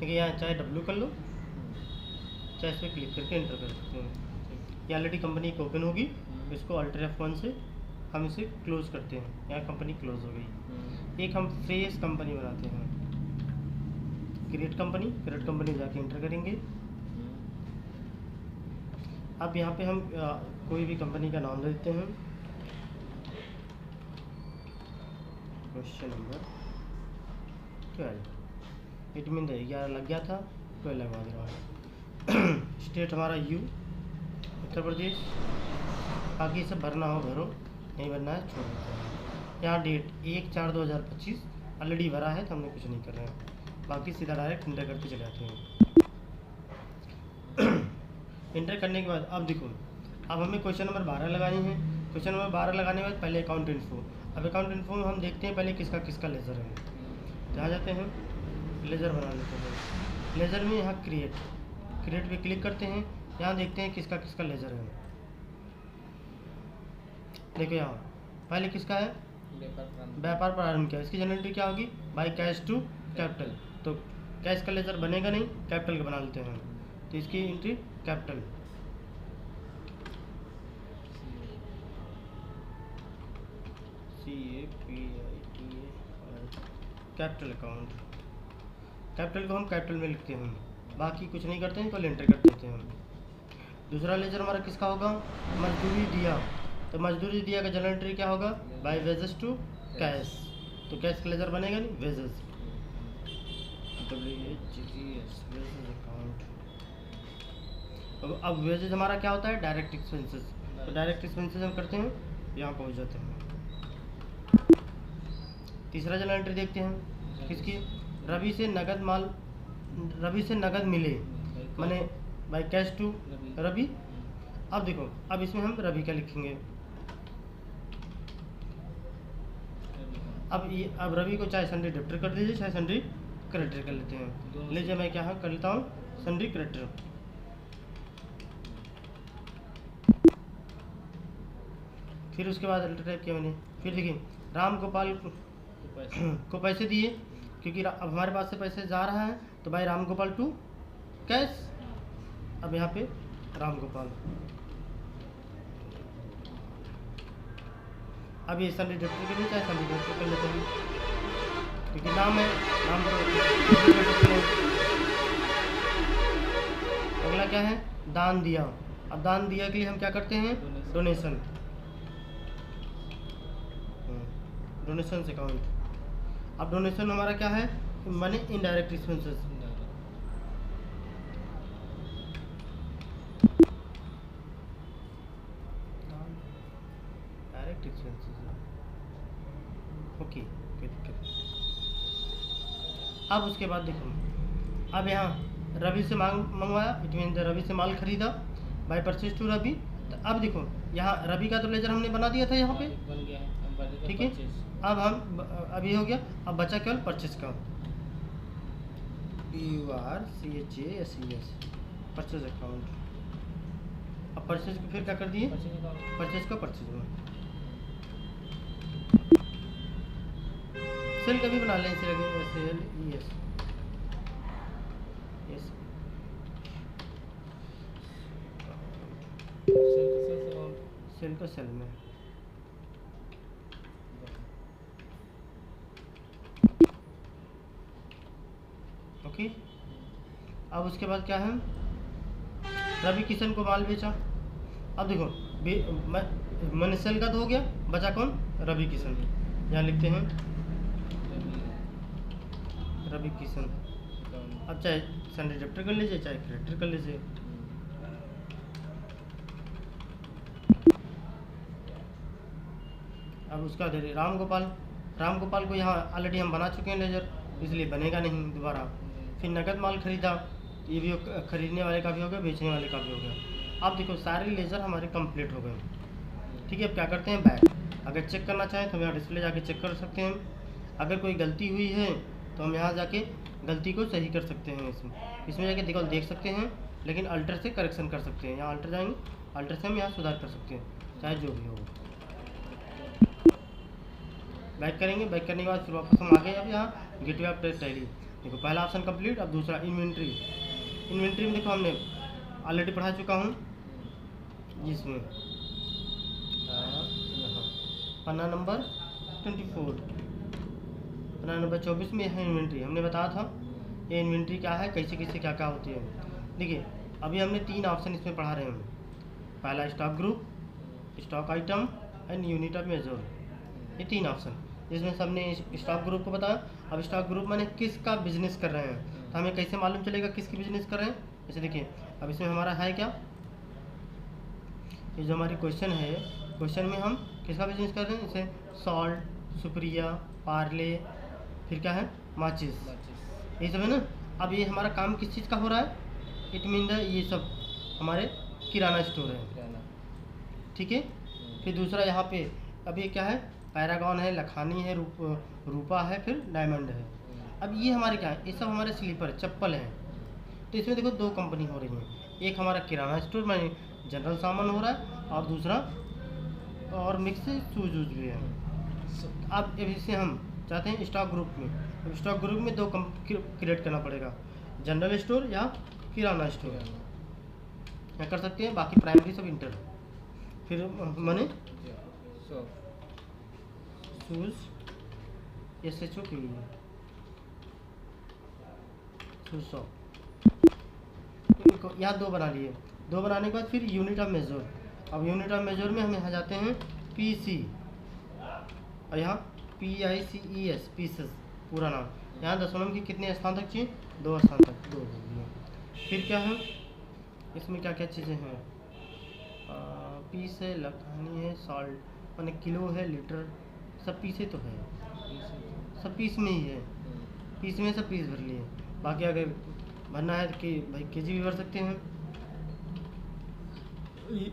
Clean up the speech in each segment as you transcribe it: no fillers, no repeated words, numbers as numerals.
देखिए यहाँ चाहे W कर लो, चाहे इस पर क्लिक करके एंटर कर सकते हैं। ये ऑलरेडी कंपनी एक ओपन होगी, इसको अल्टर F1 से हम इसे क्लोज करते हैं। यहाँ कंपनी क्लोज हो गई। एक हम फ्रेश कंपनी बनाते हैं, क्रिएट कंपनी जाके एंटर करेंगे। अब यहाँ पे हम कोई भी कंपनी का नाम देते हैं। क्वेश्चन नंबर 12, इट मीन 11 लग गया था, 12 लगवा दे रहा हूँ। स्टेट हमारा U उत्तर प्रदेश। बाकी सब भरना हो भरो, नहीं भरना है छोड़ देते हैं। यहाँ डेट 1/4/2025 ऑलरेडी भरा है तो हमने कुछ नहीं कर रहे हैं। बाकी सीधा डायरेक्ट इंटर करके चले जाते हैं। इंटर करने के बाद अब देखो, अब हमें क्वेश्चन नंबर 12 लगानी है। क्वेश्चन नंबर 12 लगाने के बाद पहले अकाउंट इन्फो। अब अकाउंट इन्फो में हम देखते हैं पहले किसका किसका लेज़र है। जहाँ जाते हैं लेज़र बना लेते हैं। लेज़र में यहाँ क्रिएट पे क्लिक करते हैं। यहाँ देखते हैं किसका किसका लेज़र है। देखो यहाँ पहले किसका है, व्यापार प्रारंभ किया। इसकी जनरेटरी क्या होगी, बाई कैश टू कैपिटल। तो कैश का लेज़र बनेगा नहीं, कैपिटल का बना लेते हैं। तो इसकी entry capital, capital account. Capital को हम कैपिटल में लिखते हैं, बाकी कुछ नहीं करते हैं, कल एंटर कर देते हैं। दूसरा लेजर हमारा किसका होगा, मजदूरी दिया। तो मजदूरी दिया का जनरेटरी क्या होगा, बाय वेजेस टू कैश। तो कैश का लेजर बनेगा नहीं, वेजेस, अकाउंट। अब वेजेस हमारा क्या होता है, डायरेक्ट एक्सपेंसेस। तो डायरेक्ट एक्सपेंसेस हम करते हैं, यहाँ पहुँच जाते हैं। तीसरा जनरेटरी देखते हैं किसकी, रवि से नगद मिले, माने बाय कैश टू रवि। अब देखो, अब इसमें हम रवि का लिखेंगे। अब रवि को चाहे सन्डे डेबिटर कर दीजिए, चाहे सन्डे क्रेडिटर कर लेते हैं। लीजिए मैं क्या कर लेता हूँ, सन्डे क्रेडिटर। फिर उसके बाद अल्टर टाइप किया मैंने। फिर देखिए राम गोपाल को पैसे दिए, क्योंकि अब हमारे पास से पैसे जा रहा है, तो भाई राम गोपाल टू कैश। अब यहाँ पे राम गोपाल, अब ये सन्डे डेबिटर के लिए चाहे सन्डे डेबिटर कर लेते हैं, क्योंकि नाम है, नाम को। अगला क्या है, दान दिया। अब दान दिया के लिए हम क्या करते हैं, डोनेशन, डोनेशन अकाउंट। अब डोनेशन हमारा क्या है, money indirect expenses. Direct expenses, okay. अब उसके बाद देखो, अब यहाँ रवि से मंगवाया, इट मीन रवि से माल खरीदा, बाय परचेज टू रवि। तो अब देखो यहाँ रवि का तो लेजर हमने बना दिया था यहाँ पे, ठीक है। अब हम अब ये हो गया, अब बचा केवल परचेज का, PURCHASES, परचेज अकाउंट। अब परचेज को फिर क्या कर दिए, परचेज को परचेज में। सेल का भी बना लें, सेल ES, सेल का सेल में। ओके। अब उसके बाद क्या है, रवि किशन को माल बेचा। अब देखो मैंने सेल का तो हो गया, बचा कौन, रवि किशन। यहाँ लिखते हैं रवि किशन। अब चाहे सन्डे डेबिटर कर लीजिए, चाहे क्रेडिटर कर लीजिए। अब उसका दे रहे राम गोपाल को यहाँ ऑलरेडी हम बना चुके हैं लेजर, इसलिए बनेगा नहीं दोबारा। फिर नगद माल खरीदा, ये भी खरीदने वाले का भी हो गया, बेचने वाले का भी हो गया। अब देखो सारे लेजर हमारे कंप्लीट हो गए, ठीक है। अब क्या करते हैं, बैक। अगर चेक करना चाहें तो हम यहाँ डिस्प्ले जाके चेक कर सकते हैं। अगर कोई गलती हुई है तो हम यहाँ जाके गलती को सही कर सकते हैं। इसमें जाके देखो देख सकते हैं, लेकिन अल्टर से करेक्शन कर सकते हैं। यहाँ अल्टर जाएंगे, अल्टर से हम यहाँ सुधार कर सकते हैं, चाहे जो भी हो। बैक करेंगे, बैक करने के बाद फिर वापस हम आ गए अब यहाँ गेटवे ऑफ टेस्ट डायरी। देखो पहला ऑप्शन कंप्लीट। अब दूसरा इन्वेंट्री। इन्वेंट्री में देखो हमने ऑलरेडी पढ़ा चुका हूँ, जिसमें यहाँ पन्ना नंबर 24, पन्ना नंबर 24 में है इन्वेंट्री। हमने बताया था ये इन्वेंट्री क्या है, कैसे कैसे क्या क्या होती है। देखिए अभी हमने 3 ऑप्शन इसमें पढ़ा रहे हैं। पहला stock group, stock item and unit of measure, ये 3 ऑप्शन, जिसमें सबने स्टॉक ग्रुप को बताया। अब स्टॉक ग्रुप मैंने किसका बिजनेस कर रहे हैं, तो हमें कैसे मालूम चलेगा किसकी बिजनेस कर रहे हैं। जैसे देखिए अब इसमें हमारा है क्या, ये जो हमारी क्वेश्चन है, क्वेश्चन में हम किसका बिजनेस कर रहे हैं, जैसे सॉल्ट, सुप्रिया, पार्ले, फिर क्या है माचिस, ये सब है ना। अब ये हमारा काम किस चीज़ का हो रहा है, इट मीन ये सब हमारे किराना स्टोर है, ठीक है। फिर दूसरा यहाँ पे अब ये क्या है, पैरागॉन है, लखानी है, रूपा है, फिर डायमंड है। अब ये हमारे क्या है, ये सब हमारे स्लीपर चप्पल हैं। तो इसमें देखो 2 कंपनी हो रही हैं, एक हमारा किराना स्टोर में जनरल सामान हो रहा है, और दूसरा और मिक्स शूज वूज भी है। अब इसे हम चाहते हैं स्टॉक ग्रुप में। अब स्टॉक ग्रुप में 2 क्रिएट करना पड़ेगा, जनरल स्टोर या किराना स्टोर, क्या कर सकते हैं। बाकी प्राइमरी सब इंटर, फिर मैंने शूज SHO की शूज शॉप, यहाँ 2 बना लिए। 2 बनाने के बाद फिर यूनिट ऑफ मेजर। अब यूनिट ऑफ मेजर में हम यहाँ जाते हैं PC, और यहाँ PICES, पीसेस पूरा नाम। यहाँ दशमलव की कितने स्थान तक चाहिए, 2 स्थान तक, 2 हो गए। फिर क्या है इसमें क्या क्या चीज़ें हैं, पीस है, लखानी है, सॉल्ट माने किलो है, लीटर, सब पीसे तो है, सब पीस में ही है, पीस में सब पीस भर लिए। बाकी अगर भरना है कि भाई KG भी भर सकते हैं।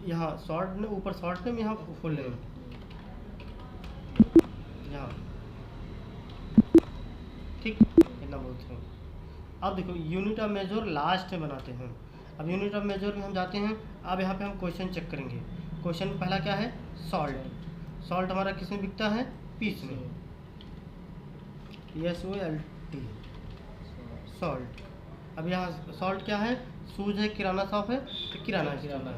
यहाँ शॉर्ट ने ऊपर शॉर्ट में, यहाँ फुल नेम यहाँ, ठीक, इतना बोलते हैं। अब देखो यूनिट ऑफ मेजर लास्ट में बनाते हैं। अब यूनिट ऑफ मेजर में हम जाते हैं। अब यहाँ पे हम क्वेश्चन चेक करेंगे। क्वेश्चन में पहला क्या है, सॉल्ट। सॉल्ट हमारा किस में बिकता है, पीस में, SOLT, सॉल्ट। अब यहाँ सॉल्ट क्या है, शूज है, किराना शॉप है, तो किराना है,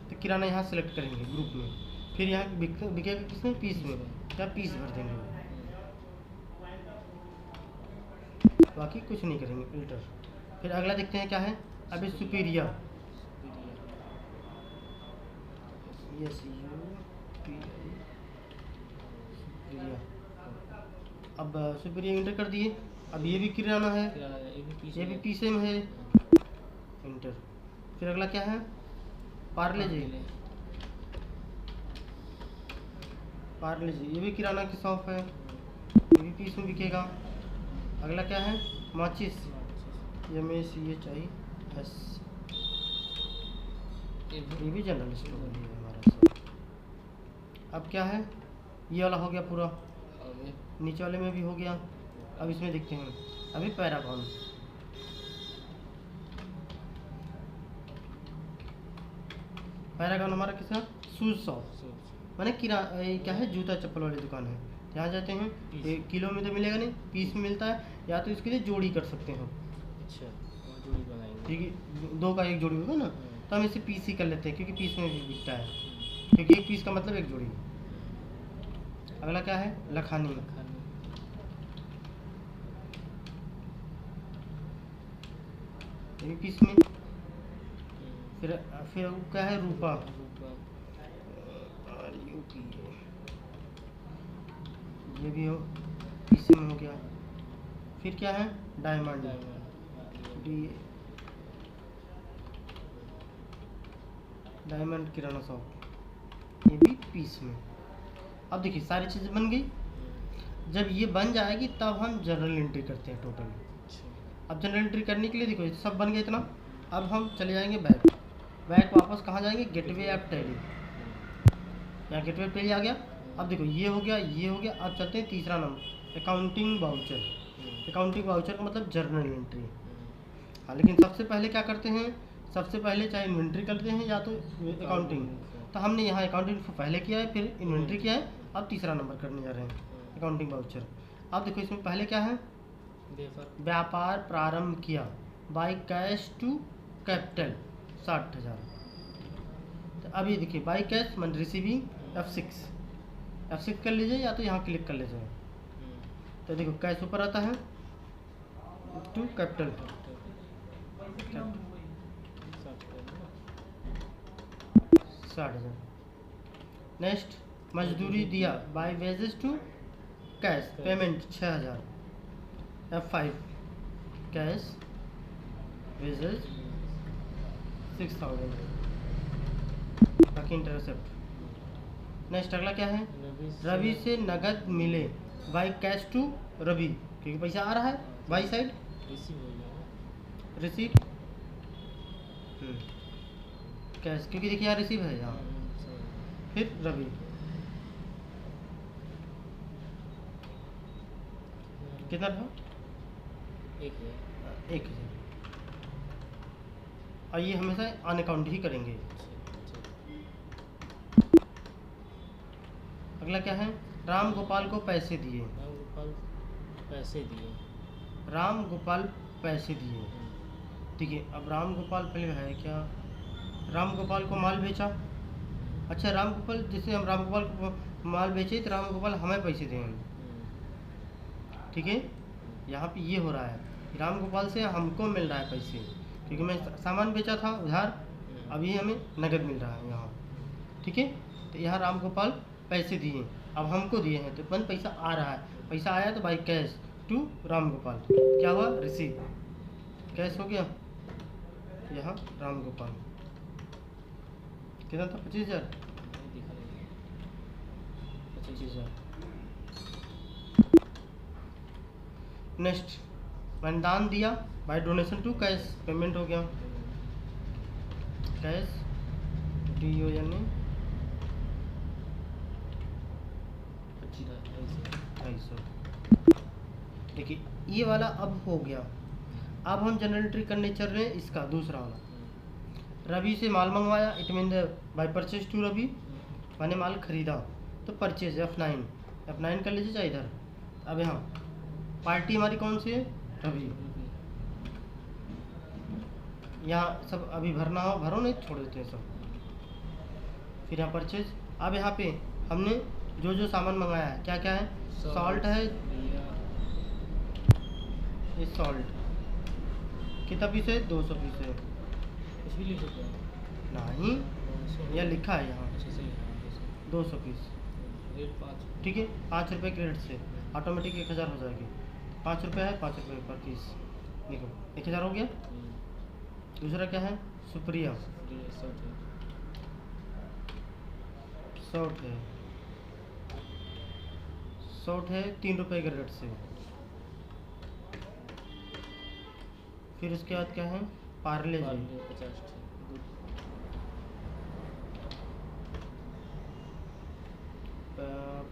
तो किराना यहाँ सेलेक्ट करेंगे ग्रुप में। फिर यहाँ बिकेगा किसमें, पीस में, क्या पीस भर देंगे, बाकी कुछ नहीं करेंगे, फिल्टर। फिर अगला देखते हैं क्या है, अभी सुपीरिया, अब सुपीरिया इंटर कर दिए। अब ये भी किराना है, ये भी पीसे में है, इंटर। फिर अगला क्या है, पार्ले जी, पार्ले जी, ये भी किराना की शॉप है, ये भी पीस में बिकेगा। अगला क्या है, माचिस, MACHIS, ये भी जनरल स्टोर है हमारा सब। अब क्या है, ये वाला हो गया पूरा, नीचे वाले में भी हो गया। अब इसमें देखते हैं अभी पैरागॉन। पैरागॉन हमारा किसका, शूज शॉप, मैंने क्या है, जूता चप्पल वाली दुकान है। यहाँ जाते हैं, किलो में तो मिलेगा नहीं, पीस में मिलता है, या तो इसके लिए जोड़ी कर सकते हैं। अच्छा, जोड़ी बनाएंगे, ठीक है, 2 का 1 जोड़ी होगा ना, तो हम इसे पीस ही कर लेते हैं, क्योंकि पीस में भी बिकता है, क्योंकि 1 पीस का मतलब 1 जोड़ी। अगला क्या है, लखानी, ये भी पीस में। फिर क्या है, रूपा, ये भी हो, पीस में हो गया। फिर क्या है, डायमंड, डायमंड किराना शॉप, ये भी पीस में। अब देखिए सारी चीज़ें बन गई। जब ये बन जाएगी तब हम जनरल एंट्री करते हैं टोटल। अब जनरल एंट्री करने के लिए देखो सब बन गया इतना। अब हम चले जाएंगे बैक वापस कहाँ जाएंगे, गेटवे ऐप टैली, यहाँ गेटवे टैली आ गया। अब देखो ये हो गया, ये हो गया। अब चलते हैं तीसरा number, accounting voucher. Accounting voucher का मतलब जर्नल एंट्री। हाँ, लेकिन सबसे पहले क्या करते हैं, सबसे पहले चाहे इन्वेंट्री करते हैं या तो अकाउंटिंग। तो हमने यहाँ अकाउंटिंग पहले किया है, फिर इन्वेंट्री किया है, अब तीसरा नंबर करने जा रहे हैं, अकाउंटिंग वाउचर। अब देखो इसमें पहले क्या है, व्यापार प्रारंभ किया बाई कैश टू कैपिटल 60,000। तो अभी देखिए बाई कैश मन रिसीविंग F6 कर लीजिए या तो यहाँ क्लिक कर लीजिए। तो देखो कैश ऊपर आता है टू कैपिटल 60,000। नेक्स्ट मजदूरी दिया by wages to cash payment 6,000 F5 cash wages 6,000 बाकी इंटरसेप्ट। नेक्स्ट अगला क्या है रवि से नगद मिले बाई कैश टू रवि क्योंकि पैसा आ रहा है बाई साइड रिसीट कैश क्योंकि देखिए यहाँ रिसीव है यहाँ। फिर रवि कितना था 1,000 और ये हमेशा अनअकाउंट ही करेंगे। अगला क्या है राम गोपाल को पैसे दिए राम गोपाल पैसे दिए। ठीक है अब राम गोपाल पहले है क्या राम गोपाल को माल बेचा। अच्छा राम गोपाल जैसे हम राम गोपाल को माल बेचे तो राम गोपाल हमें पैसे दें। ठीक है यहाँ पे ये हो रहा है राम गोपाल से हमको मिल रहा है पैसे क्योंकि मैं सामान बेचा था उधार अभी हमें नगद मिल रहा है यहाँ। ठीक है तो यहाँ राम गोपाल पैसे दिए अब हमको दिए हैं तो अपन पैसा आ रहा है पैसा आया तो by cash to Ram Gopal क्या हुआ रिसीव कैश हो गया। यहाँ राम गोपाल कितना था 25,000 नेक्स्ट मैंने दान दिया by donation to cash payment हो गया कैश DO यानी 250। देखिए ये वाला अब हो गया। अब हम जनरल एंट्री करने चल रहे हैं इसका दूसरा वाला रवि से माल मंगवाया it mean by purchase to Ravi मैंने माल खरीदा तो परचेज F9 कर लीजिए चाहे इधर। अब यहाँ पार्टी हमारी कौन सी है रवि यहाँ सब अभी भरना हो भरो नहीं छोड़ देते हैं सब। फिर यहाँ परचेज अब यहाँ पे हमने जो सामान मंगाया है क्या क्या है सॉल्ट है ये सॉल्ट कितना पीस है 200 पीस है नहीं यह लिखा है यहाँ 200 पीस। ठीक है 5 रुपये क्रेडिट से ऑटोमेटिक 1,000 हो जाएगी 5 रुपये है 5 रुपये पर पीस देखो 1,000 हो गया। दूसरा क्या है सुप्रिया शॉर्ट है 3 रुपये के रेट से। फिर उसके बाद क्या है पार्ले जी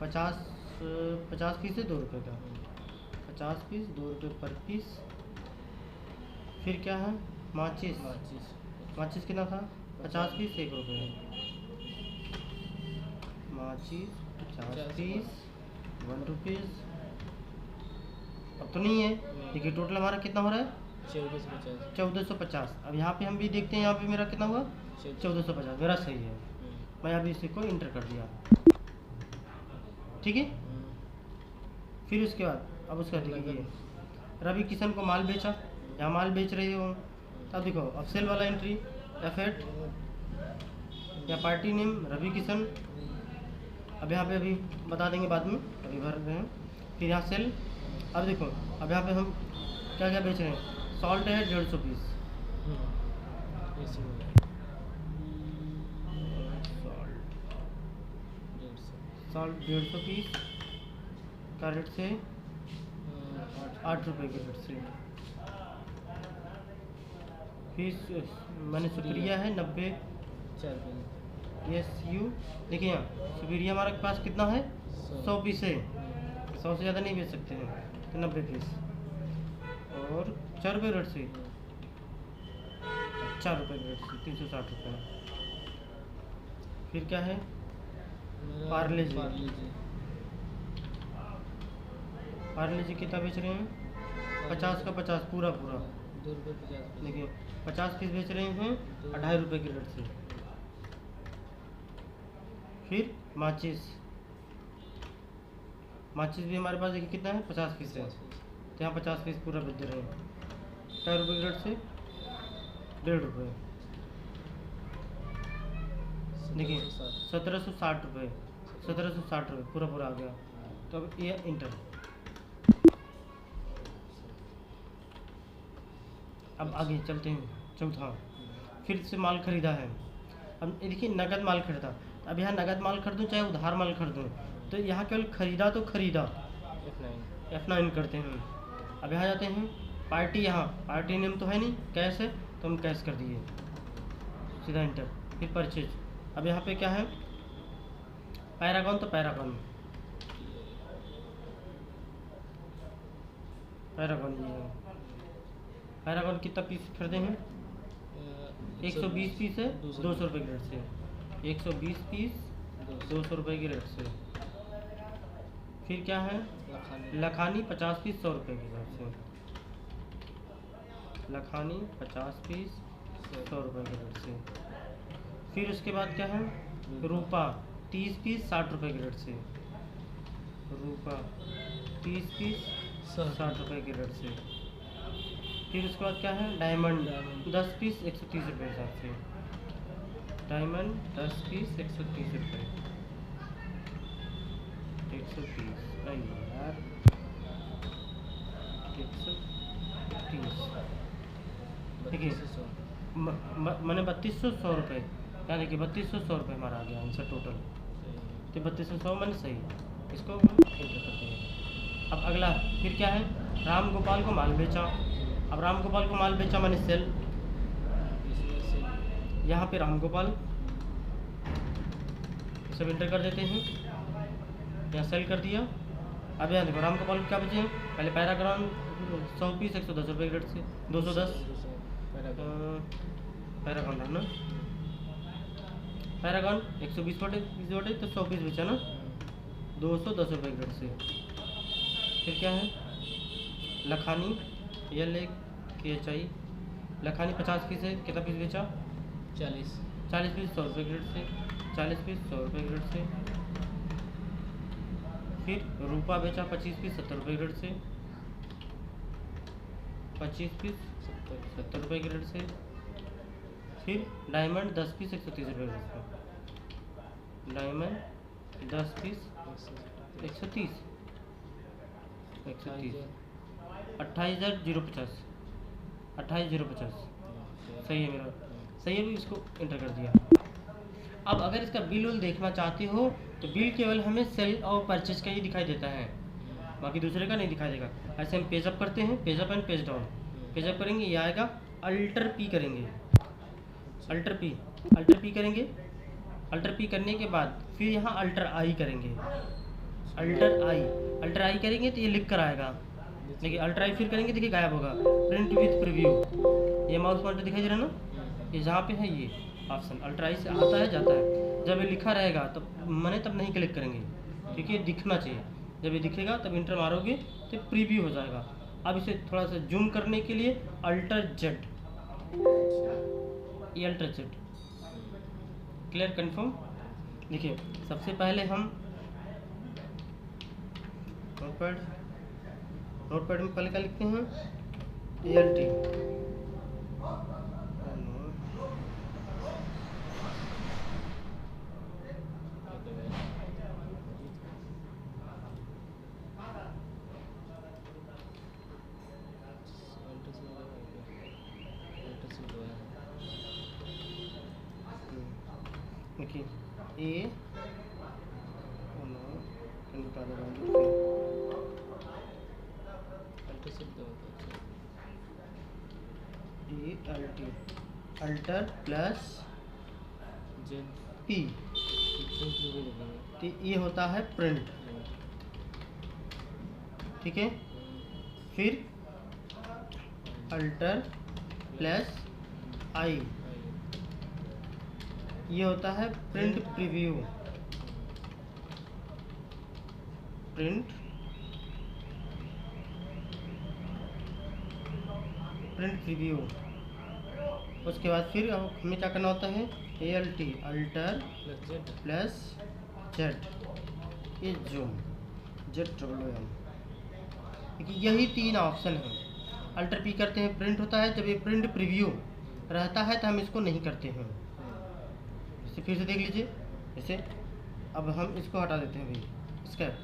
50 पीस है 2 रुपये का 50 पीस 2 रुपये पर पीस। फिर क्या है माचिस कितना था 50 पीस 1 रुपये माचिस 50 पीस 1 रुपीज़। अब तो नहीं है देखिए टोटल हमारा कितना हो रहा है 1450। अब यहाँ पे हम भी देखते हैं यहाँ पे मेरा कितना हुआ 1450 मेरा सही है। मैं अभी इसी को इंटर कर दिया ठीक है। फिर उसके बाद अब उसका देखिए रवि किशन को माल बेचा यहाँ माल बेच रहे हो तब देखो अब सेल वाला एंट्री F8 या पार्टी नेम रवि किशन अब यहाँ पे अभी बता देंगे बाद में अभी भर रहे हैं। फिर यहाँ सेल अब देखो अब यहाँ पे हम क्या क्या बेच रहे हैं सॉल्ट है 150 पीस सॉल्ट 150 पीस का रेट से 8 रुपये के रेट से। फिर मैंने सुप्रिया है 90 SU देखिए यहाँ सुपीरिया हमारे पास कितना है 100 पीस है 100 से ज़्यादा नहीं बेच सकते हैं तो 90 पीस और 4 रुपये रेट से 4 रुपये रेट से 360 रुपये। फिर क्या है पार्ले जी कितना बेच रहे हैं 50 का 50 पूरा पूरा। 2 रुपये 50 पैसे। देखिए 50 पीस बेच रहे हैं 2.5 रुपये की रेट से। फिर माचिस भी हमारे पास देखिए कितना है, 50 पीस है, 50 पैसे। तो यहाँ 50 पीस पूरा बेच दे रहे हैं। क्या रुपये की रेट से, 1.5 रुपये। देखिए 1760 रुपये, 1760 रुपये पूरा पूरा आ गया। तो अब ये इंटर। अब आगे चलते हैं चौथा। फिर से माल खरीदा है। अब देखिए नगद माल खरीदा, अब यहाँ नगद माल खरीदूँ चाहे उधार माल खरीदूँ, तो यहाँ केवल खरीदा तो खरीदा F9 F9 करते हैं। अब यहाँ जाते हैं पार्टी, यहाँ पार्टी नेम तो है नहीं, कैश है तो हम कैश कर दिए, सीधा इंटर। फिर परचेज, अब यहाँ पे क्या है, पैरागॉन तो पैरागॉन ये है। पैरागॉन कितना पीस खरीदे हैं, 120 पीस है 200 रुपये की रेट से, 120 पीस 200 रुपये की रेट से। फिर क्या है, लखानी 50 पीस 100 रुपये की रेट से, लखानी 50 पीस 100 रुपये की रेट से। फिर उसके बाद क्या है, रूपा 30 पीस 60 रुपये की रेट से, रूपा 30 पीस 60 रुपये की रेट से। फिर उसके बाद क्या है, डायमंड 10 पीस 130 रुपये हिसाब से, डायमंड 10 पीस 130 रुपये, 130 नहीं यार 130। देखिए मैंने 3200 रुपये, यहाँ देखिए 3200 रुपये हमारा आ गया आंसर टोटल। तो 3200 मैंने सही, इसको एंटर करते हैं। अब अगला फिर क्या है, राम गोपाल को माल बेचा। अब राम गोपाल को माल बेचा मैंने सेल, यहाँ पे राम गोपाल सब इंटर कर देते हैं, यहाँ सेल कर दिया। अब यहाँ देखो राम गोपाल क्या बचे हैं, पहले पैराग्राम 100 पीस 110 रुपये की रेट से, 210 पैरागॉन है ना, पैरागॉन 120 बटे तो 100 पीस बेचा ना, 210 रुपये की रेट से। फिर क्या है, लखानी LAKHI, लखानी 50 पीस है, कितना पीस बेचा, 40 पीस 100 रुपये की रेट से, 40 पीस 100 रुपये की रेट से। फिर रूपा बेचा 25 पीस 70 रुपये की रेट से, 25 पीस 70 रुपये की रेट से। फिर डायमंड 10 पीस 130 रुपये की रेट से, डायमंड 10 पीस 130 28050, 28050 सही है मेरा, सही है भी, इसको इंटर कर दिया। अब अगर इसका बिल उल देखना चाहते हो तो बिल केवल हमें सेल और परचेज का ही दिखाई देता है, बाकी दूसरे का नहीं दिखाई देगा। ऐसे हम पेज अप करते हैं, page up and page down. Page up करेंगे ये आएगा, अल्टर पी करेंगे, अल्टर पी करेंगे, अल्टर पी करने के बाद फिर यहाँ अल्टर आई करेंगे, अल्टर आई करेंगे तो ये लिख कर आएगा। देखिए अल्टर आई फिर करेंगे, देखिए गायब होगा, प्रिंट विथ प्रीव्यू, ये माउस पॉइंटर दिखाई दे रहा है ना, ये जहाँ पे है ये ऑप्शन अल्टर आई से आता है जाता है। जब ये लिखा रहेगा तब मैंने तब नहीं क्लिक करेंगे, क्योंकि ये दिखना चाहिए, जब ये दिखेगा तब इंटर मारोगे तो प्रीव्यू हो जाएगा। अब इसे थोड़ा सा जूम करने के लिए अल्टर जेड, ये अल्टर जेड, क्लियर कन्फर्म। देखिए सबसे पहले हम नोटपैड में पहले क्या लिखते हैं, ALT, देखिए A अल्टर प्लस P, तो ये होता है प्रिंट, ठीक है। फिर अल्टर प्लस I, ये होता है print preview, print print preview. उसके बाद फिर हमें क्या करना होता है, ALT alter plus Z plus Z, ये जूम, ZWM। देखिए यही 3 ऑप्शन हैं। अल्टर पी करते हैं, प्रिंट होता है। जब ये प्रिंट प्रीव्यू रहता है तो हम इसको नहीं करते हैं। इसे फिर से देख लीजिए। जैसे अब हम इसको हटा देते हैं भाई, स्कैप।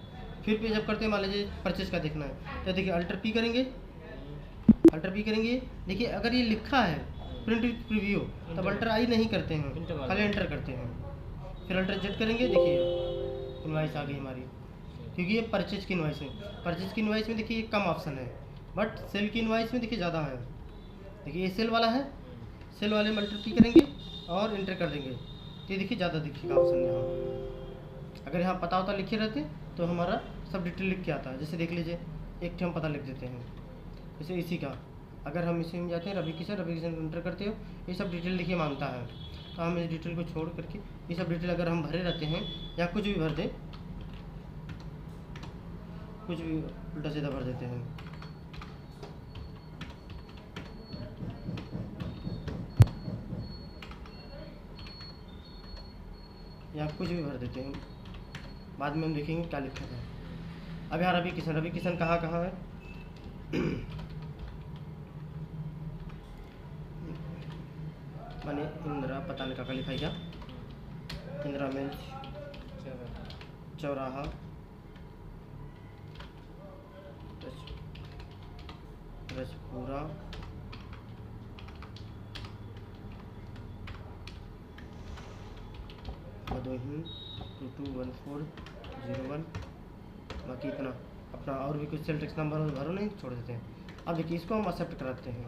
फिर पे जब करते हैं, मान लीजिए परचेज का देखना है, तो देखिए अल्टर पी करेंगे, अल्टर पी करेंगे। देखिए अगर ये लिखा है प्रिंट विथ प्रीव्यू, तब अल्टर आई नहीं करते हैं, खाली एंटर करते हैं। फिर अल्टर जेड करेंगे, देखिए इनवाइस आ गई हमारी, क्योंकि ये परचेज की इनवाइस है। परचेज की इनवाइस में देखिए ये कम ऑप्शन है, बट सेल की इनवाइस में देखिए ज़्यादा है। देखिए ये सेल वाला है, सेल वाले में अल्टर पी करेंगे और एंटर कर देंगे, तो ये देखिए ज़्यादा दिखेगा ऑप्शन यहाँ। अगर यहाँ पता होता लिखे रहते तो हमारा सब डिटेल लिख के आता है। जैसे देख लीजिए, एक हम पता लिख देते हैं, जैसे इसी का, अगर हम इसी में जाते हैं रवि किशन एंटर करते हो, ये सब डिटेल लिखिए मांगता है, तो हम इस डिटेल को छोड़ करके ये सब डिटेल अगर हम भरे रहते हैं या कुछ भी भर दें, कुछ भी उल्टा सीधा भर देते हैं, या कुछ भी भर देते हैं, बाद में हम देखेंगे क्या लिखा था। अब यहाँ रवि किशन कहाँ कहाँ है, माने इंदिरा, पता नहीं क्या लिखा है, क्या इंदिरा मिल्स चौराहा, रजपुरा, भदोही 221401। बाकी इतना अपना और भी कुछ सेल टैक्स नंबर भरो, नहीं छोड़ देते हैं। अब देखिए इसको हम एक्सेप्ट कराते हैं।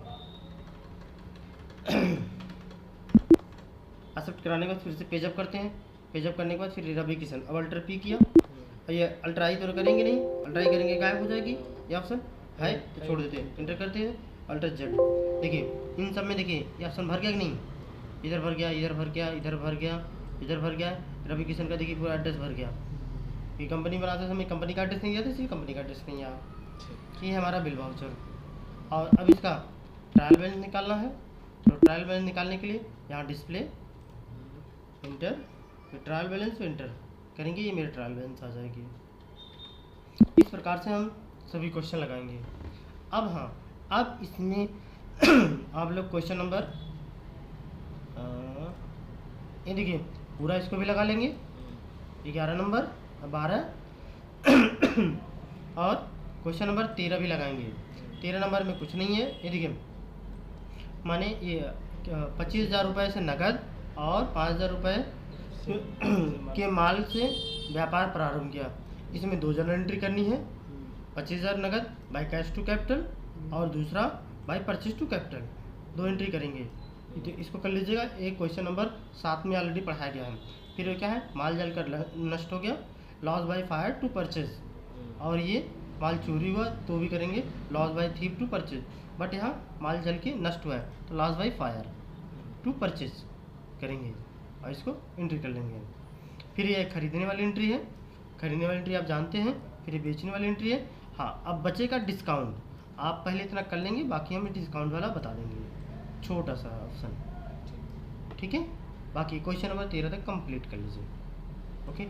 एक्सेप्ट कराने के बाद फिर से पेजअप करते हैं। पेजअप करने के बाद फिर रवि किशन, अब अल्टर पी किया, और ये अल्टर आई तो करेंगे नहीं, अल्टर आई करेंगे गायब हो जाएगी ये ऑप्शन है, तो छोड़ देते हैं, एंटर करते हैं अल्टर जेड। देखिए इन सब में देखिए ये ऑप्शन भर गया कि नहीं, इधर भर गया, इधर भर गया, इधर भर गया, इधर भर गया। रवि किशन का देखिए पूरा एड्रेस भर गया। ये कंपनी बनाते समय कंपनी का एड्रेस नहीं आता, इसलिए कंपनी का एड्रेस नहीं आया। ये है हमारा बिल वाउचर। और अब इसका ट्रायल बैलेंस निकालना है, तो ट्रायल बैलेंस निकालने के लिए यहाँ डिस्प्ले इंटर, फिर ट्रायल बैलेंस इंटर करेंगे, ये मेरे ट्रायल बैलेंस आ जाएगी। इस प्रकार से हम सभी क्वेश्चन लगाएंगे। अब हाँ, अब इसमें आप लोग क्वेश्चन नंबर ये देखिए पूरा इसको भी लगा लेंगे, 11 नंबर 12 और क्वेश्चन नंबर 13 भी लगाएंगे। 13 नंबर में कुछ नहीं है, ये देखिए माने ये 25,000 रुपये से नकद और 5,000 रुपये के माल से व्यापार प्रारंभ किया। इसमें 2 जनरल एंट्री करनी है, 25,000 नकद बाय कैश टू कैपिटल और दूसरा by purchase to capital, 2 entry करेंगे। तो इसको कर लीजिएगा। एक क्वेश्चन नंबर 7 में ऑलरेडी पढ़ाया गया है। फिर क्या है, माल जल कर नष्ट हो गया, loss by fire to purchase, और ये माल चोरी हुआ तो भी करेंगे loss by thief to purchase, but यहाँ माल जल के नष्ट हुआ है तो loss by fire to purchase करेंगे और इसको एंट्री कर लेंगे। फिर ये खरीदने वाली एंट्री है, खरीदने वाली एंट्री आप जानते हैं। फिर ये बेचने वाली एंट्री है। हाँ, अब बचेगा डिस्काउंट, आप पहले इतना कर लेंगे, बाकी हम डिस्काउंट वाला बता देंगे, छोटा सा ऑप्शन, ठीक है। बाकी क्वेश्चन नंबर 13 तक कंप्लीट कर लीजिए। ओके।